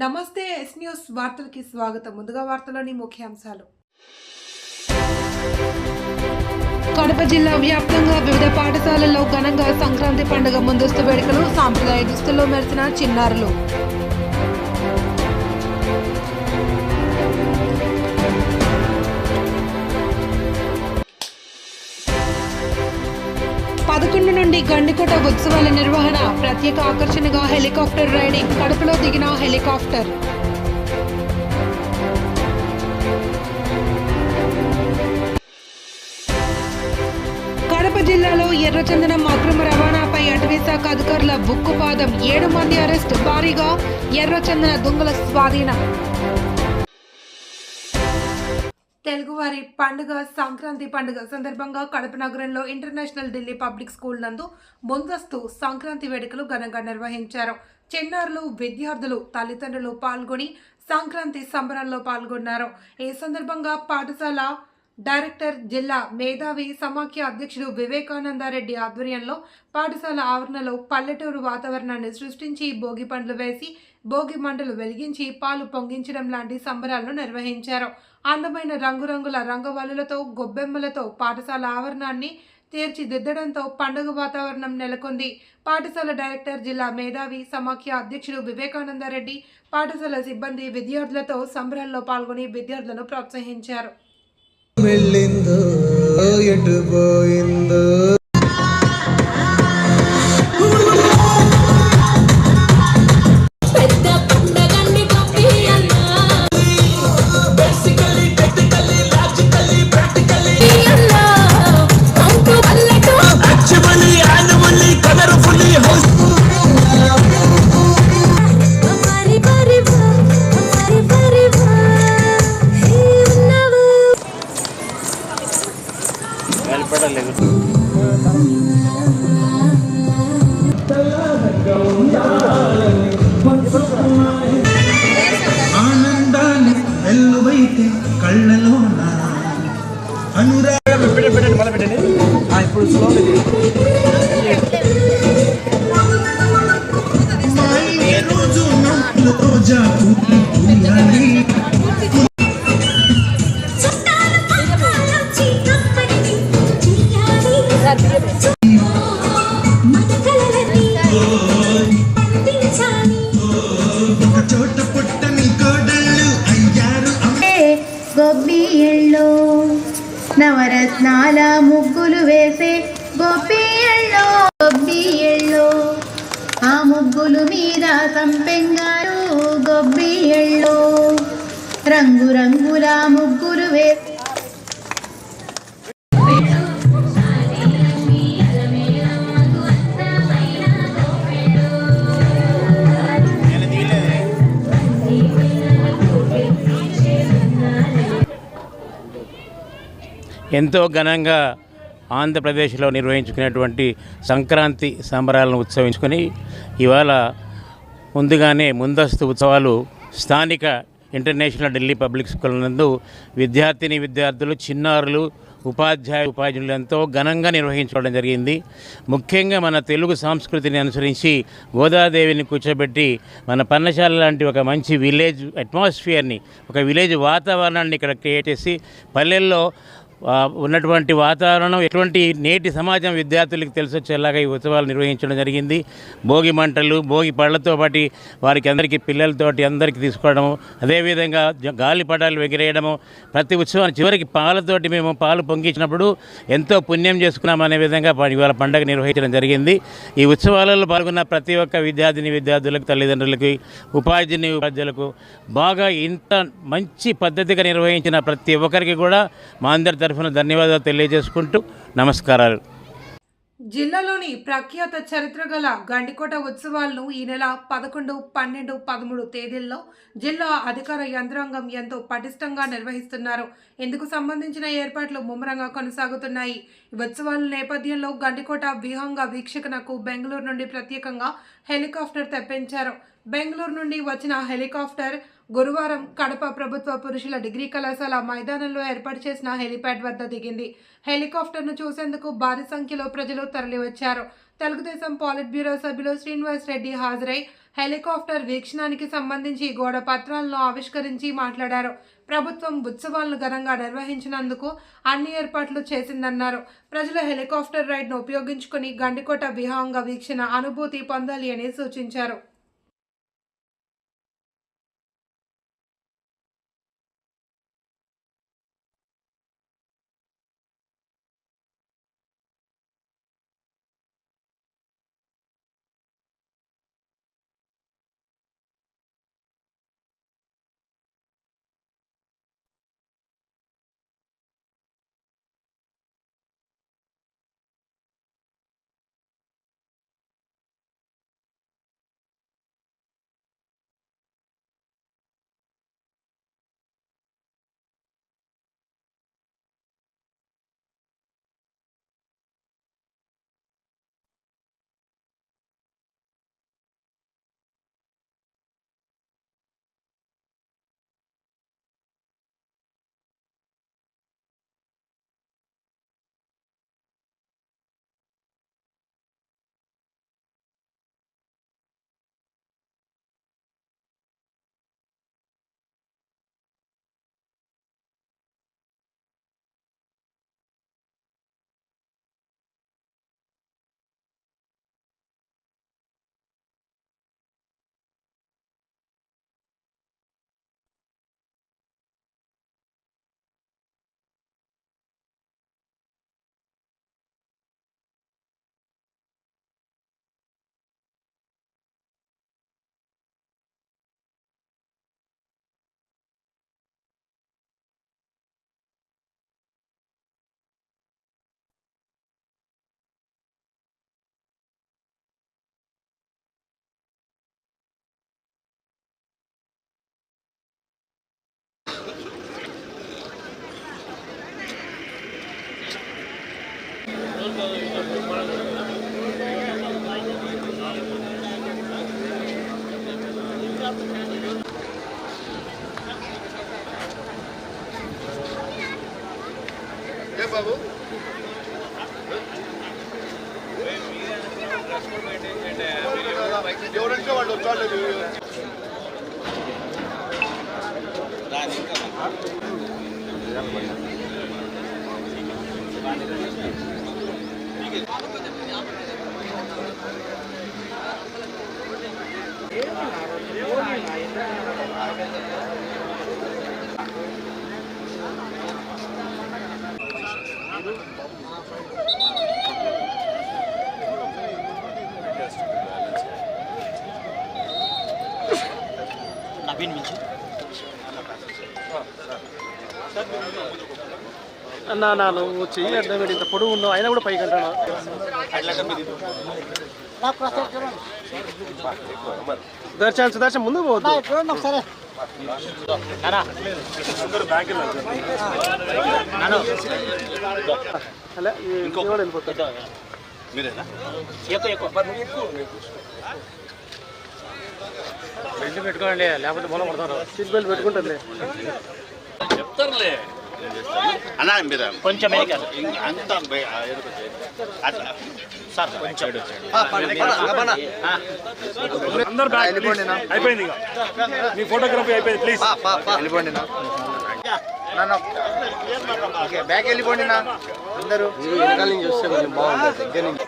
నమస్తే yes news వార్తలకి స్వాగతం. ముందుగా వార్తలోని ముఖ్యాంశాలు. కడప జిల్లా వ్యాప్తంగా వివిధ పాఠశాలల్లో ఘనంగా సంక్రాంతి పండుగ ముందస్తు వేడుకలు. సాంప్రదాయ దుస్తుల్లో మెరిసిన చిన్నారులు. పదకొండు నుండి గండికోట ఉత్సవాల నిర్వహణ. ప్రత్యేక ఆకర్షణగా హెలికాప్టర్ రైడింగ్. కడపలో దిగిన హెలికాప్టర్. కడప జిల్లాలో ఎర్రచందనం అక్రమ రవాణాపై అటవీ శాఖ అధికారుల బుక్కుపాదం. 7 మంది అరెస్ట్. భారీగా ఎర్రచందన దొంగల స్వాధీనం. తెలుగువారి పండుగ సంక్రాంతి పండుగ సందర్భంగా కడప నగరంలో ఇంటర్నేషనల్ ఢిల్లీ పబ్లిక్ స్కూల్ నందు ముందస్తు సంక్రాంతి వేడుకలు ఘనంగా నిర్వహించారు. చిన్నారులు, విద్యార్థులు, తల్లిదండ్రులు పాల్గొని సంక్రాంతి సంబరాల్లో పాల్గొన్నారు. ఈ సందర్భంగా పాఠశాల డైరెక్టర్, జిల్లా మేధావి సమాఖ్య అధ్యక్షుడు వివేకానందరెడ్డి ఆధ్వర్యంలో పాఠశాల ఆవరణలో పల్లెటూరు వాతావరణాన్ని సృష్టించి భోగి పండ్లు వేసి భోగి మంటలు వెలిగించి పాలు పొంగించడం లాంటి సంబరాలను నిర్వహించారు. అందమైన రంగురంగుల రంగవల్లులతో, గొబ్బెమ్మలతో పాఠశాల ఆవరణాన్ని తీర్చిదిద్దడంతో పండుగ వాతావరణం నెలకొంది. పాఠశాల డైరెక్టర్, జిల్లా మేధావి సమాఖ్య అధ్యక్షుడు వివేకానందరెడ్డి పాఠశాల సిబ్బంది విద్యార్థులతో సంబరాల్లో పాల్గొని విద్యార్థులను ప్రోత్సహించారు. ఆనందాన్ని వెల్లువైతే కళ్ళలోన అనురాగం పెట్టండి మళ్ళీ పెట్టండి. ఇప్పుడు స్లో రోజు రోజా నవరత్నాల ముగ్గులు వేసే గొబ్బియల్లో గొబ్బియల్లో ఆ ముగ్గులు మీద సంపెంగారు గొబ్బియల్లో రంగురంగుల ముగ్గులు వేసే ఎంతో ఘనంగా ఆంధ్రప్రదేశ్లో నిర్వహించుకునేటువంటి సంక్రాంతి సంబరాలను ఉత్సవించుకొని ఇవాళ ముందుగానే ముందస్తు ఉత్సవాలు స్థానిక ఇంటర్నేషనల్ ఢిల్లీ పబ్లిక్ స్కూల్ నందు విద్యార్థులు, చిన్నారులు, ఉపాధ్యాయులు ఎంతో ఘనంగా నిర్వహించుకోవడం జరిగింది. ముఖ్యంగా మన తెలుగు సంస్కృతిని అనుసరించి గోదాదేవిని కూర్చోబెట్టి మన పన్నశాల లాంటి ఒక మంచి విలేజ్ అట్మాస్ఫియర్ని, ఒక విలేజ్ వాతావరణాన్ని ఇక్కడ క్రియేట్ చేసి పల్లెల్లో ఉన్నటువంటి వాతావరణం ఎటువంటి నేటి సమాజం విద్యార్థులకు తెలిసొచ్చేలాగా ఈ ఉత్సవాలు నిర్వహించడం జరిగింది. భోగి మంటలు, భోగి పళ్ళతో పాటు వారికి అందరికీ పిల్లలతోటి అందరికీ తీసుకోవడము, అదేవిధంగా గాలిపటాలు ఎగిరేయడము, ప్రతి ఉత్సవాన్ని చివరికి పాలతోటి మేము పాలు పొంగించినప్పుడు ఎంతో పుణ్యం చేసుకున్నామనే విధంగా ఇవాళ పండుగ నిర్వహించడం జరిగింది. ఈ ఉత్సవాలలో పాల్గొన్న ప్రతి ఒక్క విద్యార్థులకు, తల్లిదండ్రులకి, ఉపాధ్యాయులకు బాగా ఇంత మంచి పద్ధతిగా నిర్వహించిన ప్రతి ఒక్కరికి కూడా మా అందరి తరఫున ధన్యవాదాలు తెలియజేసుకుంటూ నమస్కారాలు. జిల్లాలోని ప్రఖ్యాత చరిత్ర గల గండికోట ఉత్సవాలను ఈ నెల 11, 12, 13 తేదీల్లో జిల్లా అధికార యంత్రాంగం ఎంతో పటిష్టంగా నిర్వహిస్తున్నారు. ఇందుకు సంబంధించిన ఏర్పాట్లు ముమ్మరంగా కొనసాగుతున్నాయి. ఈ ఉత్సవాల నేపథ్యంలో గండికోట విహంగ వీక్షకునకు బెంగళూరు నుండి ప్రత్యేకంగా హెలికాప్టర్ తెప్పించారు. బెంగళూరు నుండి వచ్చిన హెలికాప్టర్ గురువారం కడప ప్రభుత్వ పురుషుల డిగ్రీ కళాశాల మైదానంలో ఏర్పాటు చేసిన హెలిప్యాడ్ వద్ద దిగింది. హెలికాప్టర్ను చూసేందుకు భారీ సంఖ్యలో ప్రజలు తరలివచ్చారు. తెలుగుదేశం పాలిట్ బ్యూరో సభ్యులు శ్రీనివాస్ రెడ్డి హాజరై హెలికాప్టర్ వీక్షణానికి సంబంధించి గోడ పత్రాలను ఆవిష్కరించి మాట్లాడారు. ప్రభుత్వం ఉత్సవాలను ఘనంగా నిర్వహించినందుకు అన్ని ఏర్పాట్లు చేసిందన్నారు. ప్రజలు హెలికాప్టర్ రైడ్ను ఉపయోగించుకుని గండికోట విహంగ వీక్షణ అనుభూతి పొందాలి అని సూచించారు. అన్నా నువ్వు చెయ్యి అర్థం ఇంత పొడుగు ఉన్నావు అయినా కూడా పైకి అంటాను. సుదర్శన్ ముందు పోవద్దు. అలా వెళ్ళిపోతా. బెల్ట్ పెట్టుకోండి లేకపోతే మూల పడతారు. Seat belt పెట్టుకుంటారులే. చెప్తారులే అన్నా మీద కొంచెం అంత అట్లా సార్ కొంచెం అందరు అయిపోయింది. మీ ఫోటోగ్రఫీ అయిపోయింది. ప్లీజ్ వెళ్ళిపోండి. బ్యాక్ వెళ్ళిపోండి. అందరూ వెనకాల నుంచి వస్తే కొంచెం బాగుంటుంది. దగ్గర నుంచి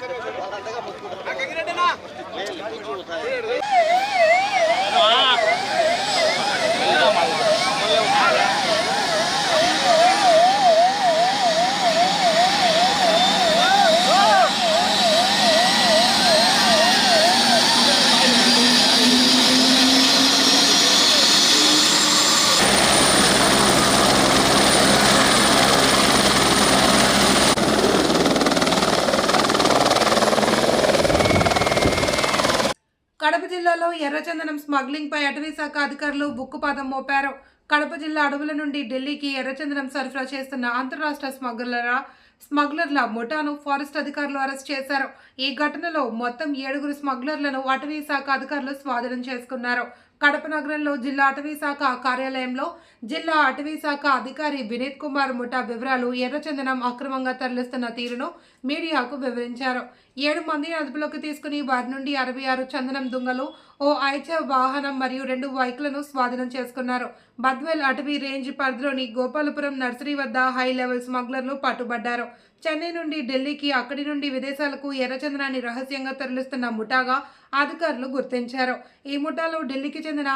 కడప జిల్లాలో ఎర్రచందనం స్మగ్లింగ్ పై అటవీ శాఖ అధికారులు బుక్కుపాదం మోపారు. కడప జిల్లా అడవుల నుండి ఢిల్లీకి ఎర్రచందనం సరఫరా చేస్తున్న అంతర్రాష్ట్ర స్మగ్లర్ల ముఠాను ఫారెస్ట్ అధికారులు అరెస్ట్ చేశారు. ఈ ఘటనలో మొత్తం 7 స్మగ్లర్లను అటవీ శాఖ అధికారులు స్వాధీనం చేసుకున్నారు. కడప నగరంలో జిల్లా అటవీ శాఖ కార్యాలయంలో జిల్లా అటవీ శాఖ అధికారి వినీత్ కుమార్ ముఠా వివరాలు ఎర్రచందనం అక్రమంగా తరలిస్తున్న తీరును మీడియాకు వివరించారు. 7 మందిని అదుపులోకి తీసుకుని వారి నుండి 66 చందనం దుంగలు, ఓ ఐచర్ వాహనం మరియు 2 బైకులను స్వాధీనం చేసుకున్నారు. బద్వేల్ అటవీ రేంజ్ పరిధిలోని గోపాలపురం నర్సరీ వద్ద హై లెవెల్ స్మగ్లర్లు పట్టుబడ్డారు. చెన్నై నుండి ఢిల్లీకి, అక్కడి నుండి విదేశాలకు ఎర్రచందనాన్ని రహస్యంగా తరలిస్తున్న ముఠాగా అధికారులు గుర్తించారు. ఈ ముఠాలో ఢిల్లీకి చెందిన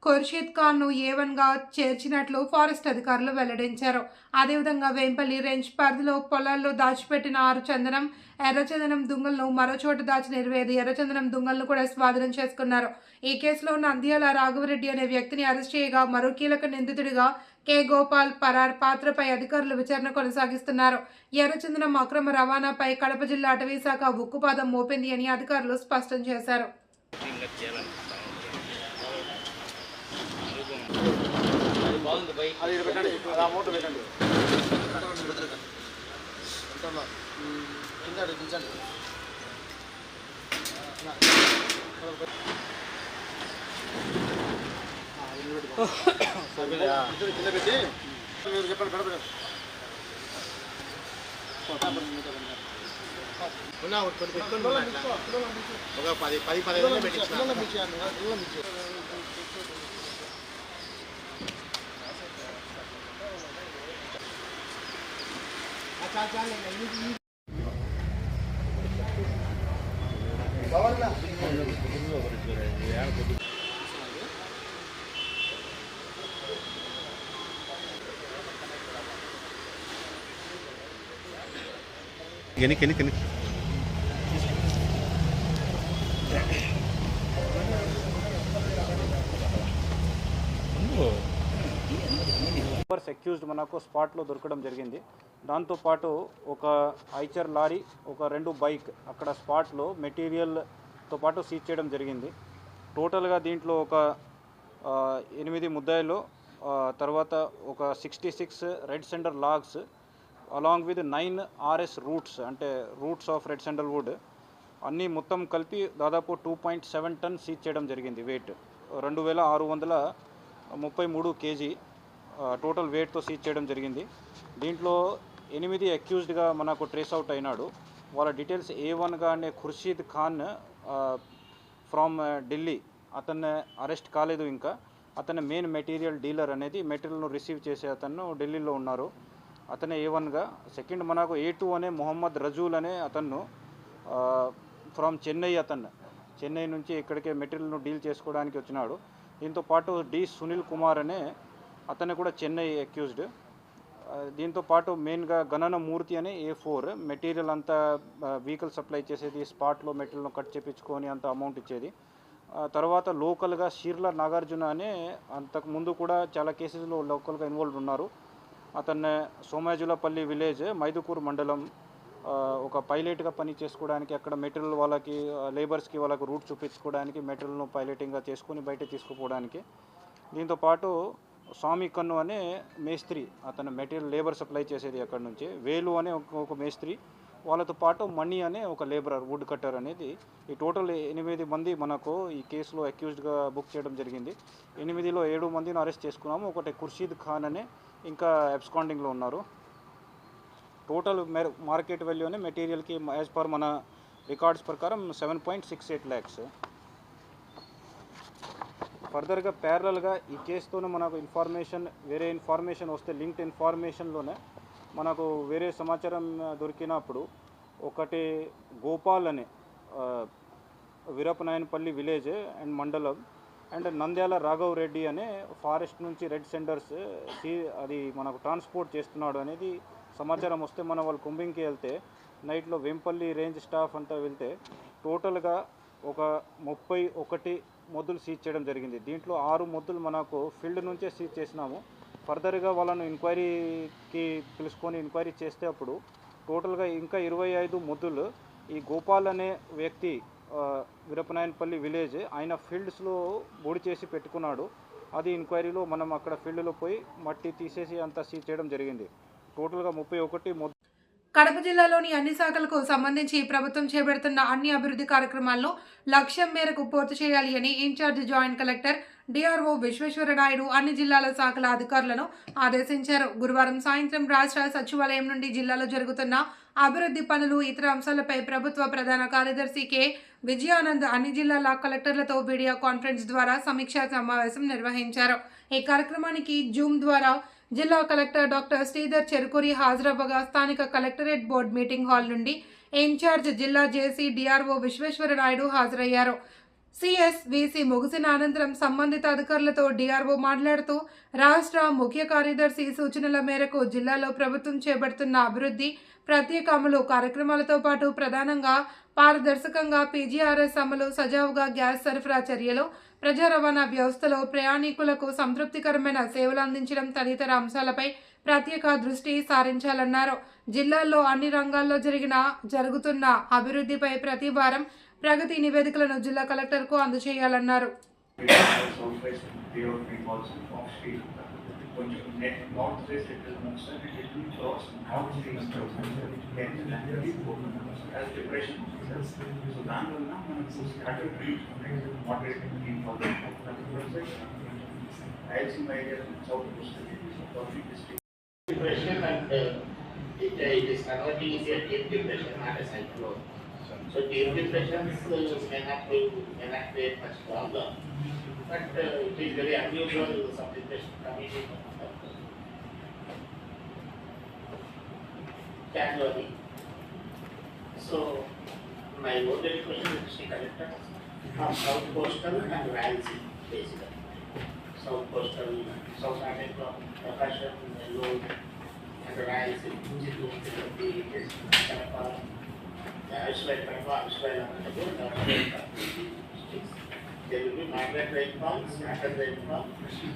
ఖుర్షీద్ ఖాన్ను A1గా చేర్చినట్లు ఫారెస్ట్ అధికారులు వెల్లడించారు. అదేవిధంగా వేంపల్లి రేంజ్ పరిధిలో పొలాల్లో దాచిపెట్టిన 6 చందనం, ఎర్రచందనం దుంగలను, మరో చోట దాచిన 25 ఎర్రచందనం దుంగలను కూడా స్వాధీనం చేసుకున్నారు. ఈ కేసులో నంద్యాల రాఘవరెడ్డి అనే వ్యక్తిని అరెస్ట్ చేయగా మరో కీలక నిందితుడిగా కె గోపాల్ పరార్ పాత్రపై అధికారులు విచారణ కొనసాగిస్తున్నారు. ఎర్రచందనం అక్రమ రవాణాపై కడప జిల్లా అటవీ శాఖ ఉక్కుపాదం మోపింది అని అధికారులు స్పష్టం చేశారు. అది పెట్టండి, ఆ మూట పెట్టండి. కింద దించండి. కింద పెట్టి మీరు చెప్పండి. పెడతారు ఒక 10-15 పెట్టి కెని అక్యూజ్డ్ మనకు స్పాట్లో దొరకడం జరిగింది. దాంతోపాటు ఒక ఐచర్ లారీ, ఒక 2 బైక్ అక్కడ స్పాట్లో మెటీరియల్తో పాటు సీజ్ చేయడం జరిగింది. టోటల్గా దీంట్లో ఒక 8 ముద్దాయిలు, తర్వాత ఒక 66 red sander logs along with 9 RS roots, అంటే roots of red sander wood అన్నీ మొత్తం కలిపి దాదాపు 2.7 టన్ సీజ్ చేయడం జరిగింది. వెయిట్ 2633 kg టోటల్ వెయిట్తో సీజ్ చేయడం జరిగింది. దీంట్లో 8 అక్యూజ్డ్గా మనకు ట్రేస్ అవుట్ అయినాడు. వాళ్ళ డీటెయిల్స్ A1గా అనే ఖుర్షీద్ ఖాన్ ఫ్రమ్ ఢిల్లీ, అతన్ని అరెస్ట్ కాలేదు. ఇంకా అతని మెయిన్ మెటీరియల్ డీలర్ అనేది మెటీరియల్ను రిసీవ్ చేసే అతను ఢిల్లీలో ఉన్నారు. అతనే A1గా. సెకండ్ మనకు A2 అనే మొహమ్మద్ రజూల్ అనే అతను ఫ్రమ్ చెన్నై, చెన్నై నుంచి ఇక్కడికే మెటీరియల్ను డీల్ చేసుకోవడానికి వచ్చినాడు. దీంతో పాటు డి సునీల్ కుమార్ అనే అతను కూడా చెన్నై అక్యూజ్డ్. దీంతో పాటు మెయిన్గా గణన మూర్తి అనే A4 మెటీరియల్ అంతా వెహికల్ సప్లై చేసేది, స్పాట్లో మెటీరియల్ను కట్ చేయించుకొని అంత అమౌంట్ ఇచ్చేది. తర్వాత లోకల్గా షీర్ల నాగార్జున అనే అంతకుముందు కూడా చాలా కేసెస్లో లోకల్గా ఇన్వాల్వ్ ఉన్నారు. అతన్ని సోమాజులపల్లి విలేజ్, మైదుకూరు మండలం ఒక పైలట్గా పని చేసుకోవడానికి, అక్కడ మెటీరియల్ వాళ్ళకి లేబర్స్కి వాళ్ళకి రూట్ చూపించుకోవడానికి మెటీరియల్ను పైలటింగ్గా చేసుకుని బయట తీసుకుపోవడానికి. దీంతోపాటు స్వామి కన్ను అనే మేస్త్రి, అతను మెటీరియల్ లేబర్ సప్లై చేసేది అక్కడ నుంచి. వేలు అనే ఒక మేస్త్రి, వాళ్ళతో పాటు మణి అనే ఒక లేబరర్, వుడ్ కట్టర్ అనేది. ఈ టోటల్ 8 మంది మనకు ఈ కేసులో అక్యూజ్డ్గా బుక్ చేయడం జరిగింది. 8లో 7 మందిని అరెస్ట్ చేసుకున్నాము. ఒకటి ఖుర్షీద్ ఖాన్ అనే ఇంకా అబ్స్కాండింగ్లో ఉన్నారు. టోటల్ మార్కెట్ వాల్యూ అనే మెటీరియల్కి యాజ్ పర్ మన రికార్డ్స్ ప్రకారం 7.68 lakhs. ఫర్దర్గా ప్యారలల్గా ఈ కేసుతోనే మనకు వేరే ఇన్ఫర్మేషన్ వస్తే, లింక్డ్ ఇన్ఫర్మేషన్లోనే మనకు వేరే సమాచారం దొరికినప్పుడు ఒకటి గోపాల్ అనే వీరపనాయనపల్లి విలేజ్ అండ్ మండలం, అండ్ నంద్యాల రాఘవ్ రెడ్డి అనే ఫారెస్ట్ నుంచి రెడ్ సెండర్స్ అది మనకు ట్రాన్స్పోర్ట్ చేస్తున్నాడు అనేది సమాచారం వస్తే మన వాళ్ళు కుంభింగ్కి వెళ్తే, నైట్లో వేంపల్లి రేంజ్ స్టాఫ్ అంతా వెళ్తే టోటల్గా ఒక 31 మొద్దులు సీజ్ చేయడం జరిగింది. దీంట్లో 6 మొద్దులు మనకు ఫీల్డ్ నుంచే సీజ్ చేసినాము. ఫర్దర్గా వాళ్ళను ఎంక్వైరీకి పిలుచుకొని ఎంక్వైరీ చేస్తే అప్పుడు టోటల్గా ఇంకా 25 మొద్దులు ఈ గోపాల్ అనే వ్యక్తి వీరపనాయనపల్లి విలేజ్ ఆయన ఫీల్డ్స్లో బొడి చేసి పెట్టుకున్నాడు. అది ఎంక్వైరీలో మనం అక్కడ ఫీల్డ్లో పోయి మట్టి తీసేసి అంతా సీజ్ చేయడం జరిగింది. టోటల్గా 31 కడప జిల్లాలోని అన్ని శాఖలకు సంబంధించి ప్రభుత్వం చేపడుతున్న అన్ని అభివృద్ధి కార్యక్రమాలను లక్ష్యం మేరకు పూర్తి చేయాలి అని ఇన్ఛార్జ్ జాయింట్ కలెక్టర్ డిఆర్ఓ విశ్వేశ్వరనాయుడు అన్ని జిల్లాల శాఖల అధికారులను ఆదేశించారు. గురువారం సాయంత్రం రాష్ట్ర సచివాలయం నుండి జిల్లాలో జరుగుతున్న అభివృద్ధి పనులు, ఇతర అంశాలపై ప్రభుత్వ ప్రధాన కార్యదర్శి కె విజయానంద్ అన్ని జిల్లాల కలెక్టర్లతో వీడియో కాన్ఫరెన్స్ ద్వారా సమీక్షా సమావేశం నిర్వహించారు. ఈ కార్యక్రమానికి జూమ్ ద్వారా జిల్లా కలెక్టర్ డాక్టర్ శ్రీధర్ చెరుకూరి హాజరవ్వగా స్థానిక కలెక్టరేట్ బోర్డు మీటింగ్ హాల్ నుండి ఇన్ఛార్జ్ జిల్లా జేసీ డిఆర్ఓ విశ్వేశ్వరనాయుడు హాజరయ్యారు. సిఎస్విసి ముగిసిన అనంతరం సంబంధిత అధికారులతో డిఆర్ఓ మాట్లాడుతూ రాష్ట్ర ముఖ్య కార్యదర్శి సూచనల మేరకు జిల్లాలో ప్రభుత్వం చేపడుతున్న అభివృద్ధి, ప్రత్యేక అమలు కార్యక్రమాలతో పాటు ప్రధానంగా పారదర్శకంగా పీజీఆర్ఎస్ అమలు, సజావుగా గ్యాస్ సరఫరా చర్యలు, ప్రజా రవాణా వ్యవస్థలో ప్రయాణికులకు సంతృప్తికరమైన సేవలు అందించడం తదితర అంశాలపై ప్రత్యేక దృష్టి సారించాలన్నారు. జిల్లాల్లో అన్ని రంగాల్లో జరుగుతున్న అభివృద్ధిపై ప్రతి వారం ప్రగతి నివేదికలను జిల్లా కలెక్టర్కు అందజేయాలన్నారు. It is converting into a deep depression, not a cyclone. So deep depressions may not wait much longer, but it is very unusual some depression coming in January. So my only request is to the collector of South Coastal and Rayalaseema basically. South Coastal, South Africa, Pakistan, Nellore, and Rayalaseema, Chittoor, Tirupati, Kadapa, Ashway, there will be moderate rainfall, scattered rainfall,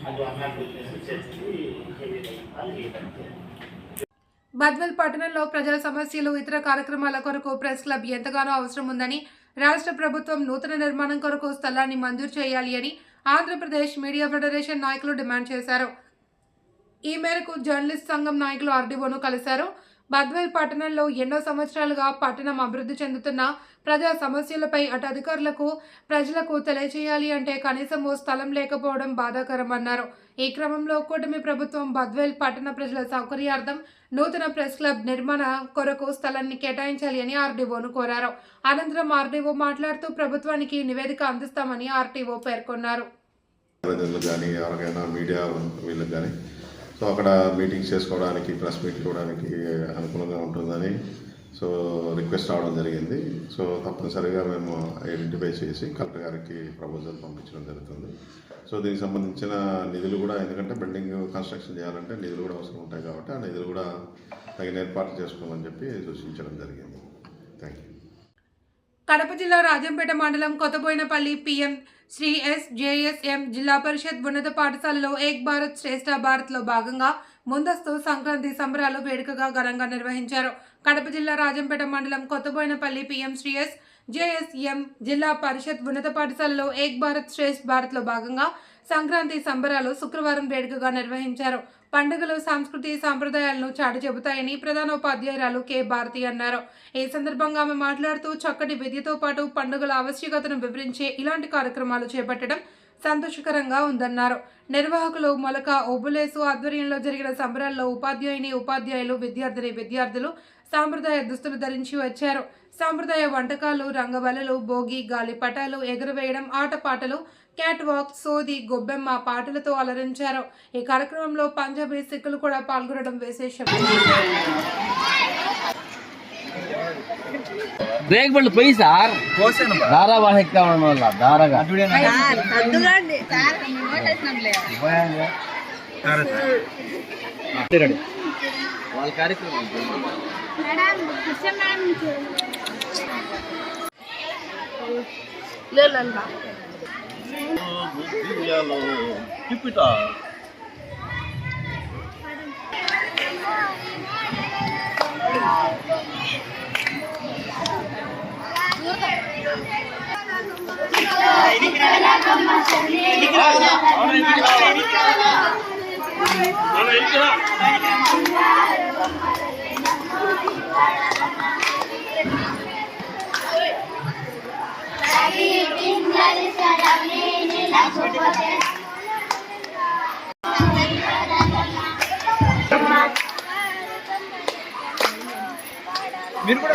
and one or two places heavy rainfall here. Badvel పట్టణంలో ప్రజల సమస్యలు, ఇతర కార్యక్రమాల కొరకు press club ఎంతగానో అవసరం ఉందని, రాష్ట్ర ప్రభుత్వం నూతన నిర్మాణం కొరకు స్థలాన్ని మంజూరు చేయాలి అని ఆంధ్రప్రదేశ్ మీడియా ఫెడరేషన్ నాయకులు డిమాండ్ చేశారు. ఈ మేరకు జర్నలిస్ట్ సంఘం నాయకులు ఆర్డీఓను కలిశారు. బద్వేల్ పట్టణంలో ఎన్నో సంవత్సరాలుగా పట్టణం అభివృద్ధి చెందుతున్న ప్రజా సమస్యలపై అటు అధికారులకు, ప్రజలకు తెలియజేయాలి అంటే కనీసం ఓ స్థలం లేకపోవడం బాధాకరమన్నారు. ఈ క్రమంలో కూటమి ప్రభుత్వం బద్వేల్ పట్టణ ప్రజల సౌకర్యార్థం నూతన ప్రెస్ క్లబ్ నిర్మాణ కొరకు స్థలాన్ని కేటాయించాలి అని ఆర్డీఓను కోరారు. అనంతరం ఆర్డీఓ మాట్లాడుతూ ప్రభుత్వానికి నివేదిక అందిస్తామని ఆర్టీఓ పేర్కొన్నారు. సో అక్కడ మీటింగ్స్ చేసుకోవడానికి, ప్రెస్ మీట్ ఇవ్వడానికి అనుకూలంగా ఉంటుందని సో రిక్వెస్ట్ రావడం జరిగింది. సో తప్పనిసరిగా మేము ఐడెంటిఫై చేసి కలెక్టర్ గారికి ప్రపోజల్ పంపించడం జరుగుతుంది. సో దీనికి సంబంధించిన నిధులు కూడా, ఎందుకంటే బిల్డింగ్ కన్స్ట్రక్షన్ చేయాలంటే నిధులు కూడా అవసరం ఉంటాయి కాబట్టి ఆ నిధులు కూడా తగిన ఏర్పాట్లు చేసుకోమని చెప్పి సూచించడం జరిగింది. Thank you. కడప జిల్లా రాజంపేట మండలం కొత్తబోయినపల్లి పిఎం శ్రీ ఎస్జేఎస్ఎం జిల్లా పరిషత్ ఉన్నత పాఠశాలలో ఏక్ భారత్ శ్రేష్ఠ భారత్లో భాగంగా ముందస్తు సంక్రాంతి సంబరాలు వేడుకగా ఘనంగా నిర్వహించారు. కడప జిల్లా రాజంపేట మండలం కొత్తబోయినపల్లి పిఎం శ్రీ ఎస్జేఎస్ఎం జిల్లా పరిషత్ ఉన్నత పాఠశాలలో ఏక్ భారత్ శ్రేష్ఠ భారత్లో భాగంగా సంక్రాంతి సంబరాలు శుక్రవారం వేడుకగా నిర్వహించారు. పండుగలు సంస్కృతి సాంప్రదాయాలను చాటి చెబుతాయని ప్రధానోపాధ్యాయురాలు కె భారతి అన్నారు. ఈ సందర్భంగా ఆమె మాట్లాడుతూ చక్కటి విద్యతో పాటు పండుగల ఆవశ్యకతను వివరించే ఇలాంటి కార్యక్రమాలు చేపట్టడం సంతోషకరంగా ఉందన్నారు. నిర్వాహకులు మొలక ఓబులేసు ఆధ్వర్యంలో జరిగిన సంబరాల్లో ఉపాధ్యాయులు, విద్యార్థులు సాంప్రదాయ దుస్తులు ధరించి వచ్చారు. సాంప్రదాయ వంటకాలు, రంగవల్లులు, భోగి, గాలిపటాలు ఎగురవేయడం, ఆటపాటలు, క్యాట్ వాక్, సోది, గొబ్బెమ్మ పాటలతో అలరించారు. ఈ కార్యక్రమంలో పంజాబీ సిక్కులు కూడా పాల్గొనడం విశేషం. బ్రేక్ బళ్ళు పోయి సార్ ధారావాహిక వల్ల ధారగా వాళ్ళ కార్యక్రమం Lagi tinggal sekarang ini langsung pakai మీరు కూడా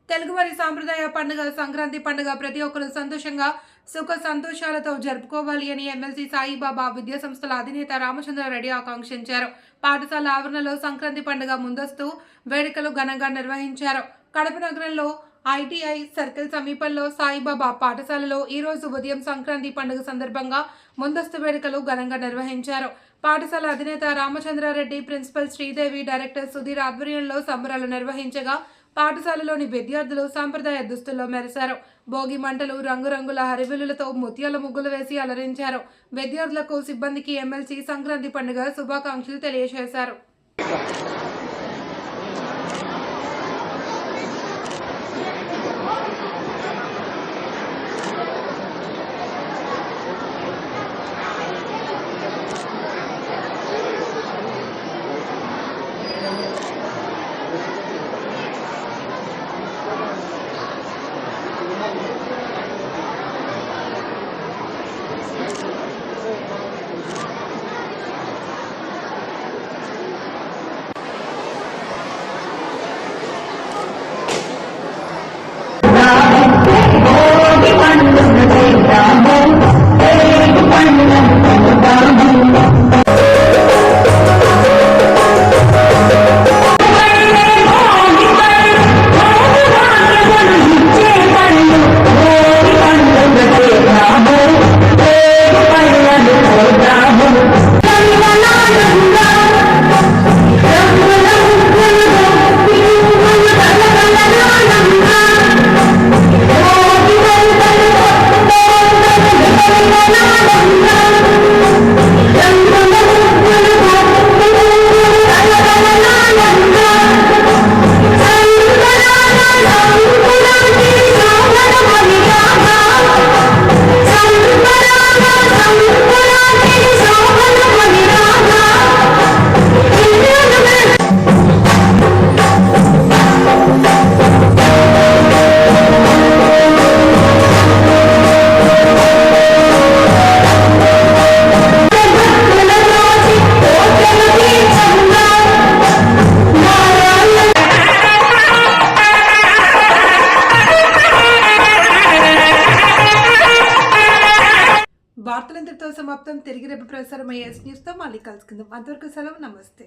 తెలుగువారి సాంప్రదాయ పండుగ సంక్రాంతి పండుగ ప్రతి ఒక్కరూ సంతోషంగా సుఖ సంతోషాలతో జరుపుకోవాలి అని ఎమ్మెల్సీ సాయిబాబా విద్యా సంస్థల అధినేత రామచంద్రారెడ్డి ఆకాంక్షించారు. పాఠశాల ఆవరణలో సంక్రాంతి పండుగ ముందస్తు వేడుకలు ఘనంగా నిర్వహించారు. కడప నగరంలో ఐటీఐ సర్కిల్ సమీపంలో సాయిబాబా పాఠశాలలో ఈ రోజు ఉదయం సంక్రాంతి పండుగ సందర్భంగా ముందస్తు వేడుకలు ఘనంగా నిర్వహించారు. పాఠశాల అధినేత రామచంద్రారెడ్డి, ప్రిన్సిపల్ శ్రీదేవి, డైరెక్టర్ సుధీర్ ఆధ్వర్యంలో సంబరాలు నిర్వహించగా పాఠశాలలోని విద్యార్థులు సాంప్రదాయ దుస్తుల్లో మెరిశారు. భోగి మంటలు, రంగురంగుల హరివిల్లులతో ముత్యాల ముగ్గులు వేసి అలరించారు. విద్యార్థులకు, సిబ్బందికి ఎమ్మెల్సీ సంక్రాంతి పండుగ శుభాకాంక్షలు తెలియజేశారు. వార్తలంతటితో సమాప్తం. తిరిగి రేపు ప్రసారం అయ్యే న్యూస్తో మళ్ళీ కలుసుకుందాం. అంతవరకు సెలవు. నమస్తే.